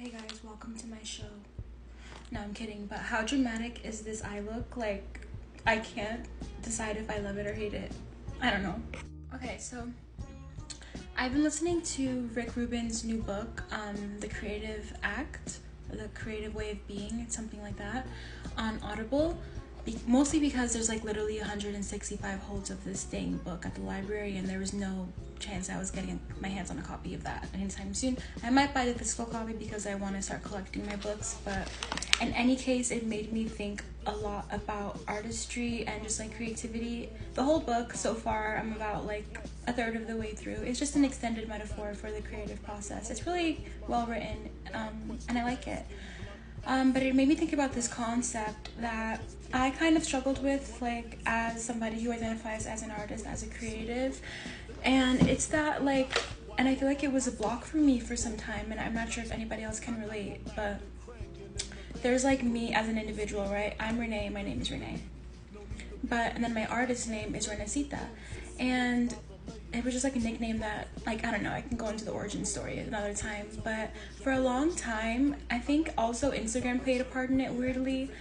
Hey guys, welcome to my show. No, I'm kidding, but how dramatic is this eye look? Like, I can't decide if I love it or hate it. I don't know. Okay, so I've been listening to Rick Rubin's new book, The Creative Act, The Creative Way of Being, something like that, on Audible. Mostly because there's like literally 165 holds of this dang book at the library, and there was no chance I was getting my hands on a copy of that anytime soon. I might buy the physical copy because I want to start collecting my books, but in any case, it made me think a lot about artistry and just like creativity. The whole book so far, I'm about like a third of the way through. It's just an extended metaphor for the creative process. It's really well written, and I like it. But it made me think about this concept that I kind of struggled with, like, as somebody who identifies as an artist, as a creative. And it's that, like, and I feel like it was a block for me for some time, and I'm not sure if anybody else can relate, but there's, like, me as an individual, right? I'm Renee, my name is Renee. And then my artist name is rncta. And it was just like a nickname that, like, I don't know, I can go into the origin story another time, but for a long time, I think also Instagram played a part in it weirdly.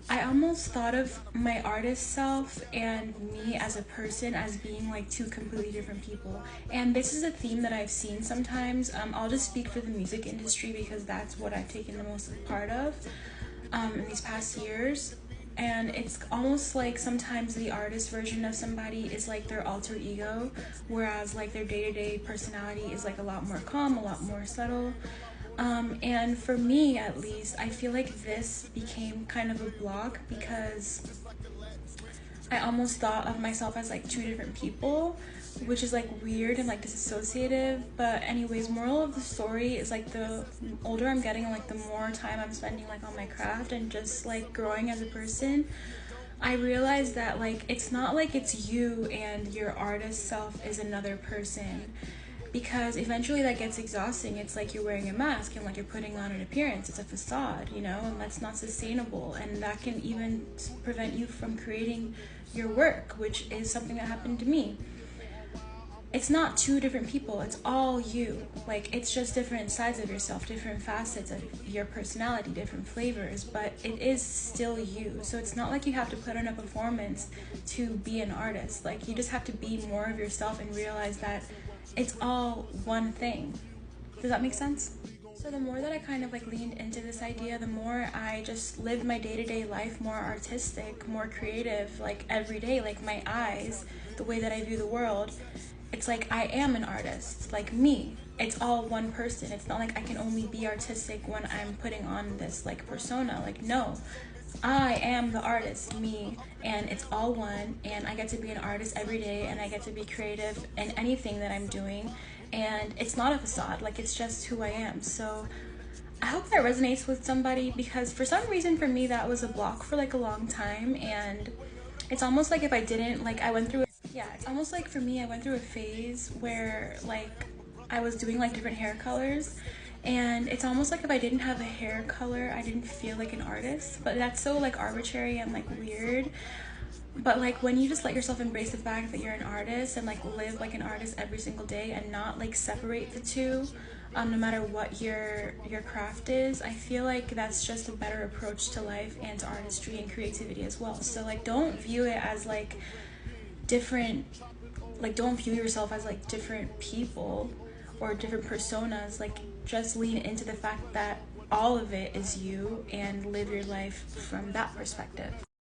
I almost thought of my artist self and me as a person as being like two completely different people. And this is a theme that I've seen sometimes. I'll just speak for the music industry because that's what I've taken the most part of in these past years. And it's almost like sometimes the artist version of somebody is like their alter ego, whereas like their day-to-day personality is like a lot more calm, a lot more subtle. And for me, at least, I feel like this became kind of a block because I almost thought of myself as like two different people, which is like weird and like disassociative. But anyways, moral of the story is like the older I'm getting, like the more time I'm spending like on my craft and just like growing as a person, I realized that like it's not like it's you and your artist self is another person, because eventually that gets exhausting. It's like you're wearing a mask and like you're putting on an appearance. It's a facade, you know, and that's not sustainable, and that can even prevent you from creating your work, which is something that happened to me. It's not two different people, it's all you. Like, it's just different sides of yourself, different facets of your personality, different flavors, but it is still you. So it's not like you have to put on a performance to be an artist. Like, you just have to be more of yourself and realize that it's all one thing. Does that make sense? So the more that I kind of like leaned into this idea, the more I just lived my day-to-day life more artistic, more creative, like every day, like my eyes, the way that I view the world. It's like I am an artist, like me. It's all one person. It's not like I can only be artistic when I'm putting on this like persona. Like, no, I am the artist, me, and it's all one, and I get to be an artist every day, and I get to be creative in anything that I'm doing, and it's not a facade, like it's just who I am. So I hope that resonates with somebody, because for some reason for me that was a block for like a long time, and it's almost like if I didn't, like I went through it's almost like for me I went through a phase where like I was doing like different hair colors, and it's almost like if I didn't have a hair color I didn't feel like an artist. But that's so like arbitrary and like weird. But like when you just let yourself embrace the fact that you're an artist and like live like an artist every single day and not like separate the two, no matter what your craft is, I feel like that's just a better approach to life and to artistry and creativity as well. So like don't view it as like different, like don't view yourself as like different people or different personas. Like just lean into the fact that all of it is you and live your life from that perspective.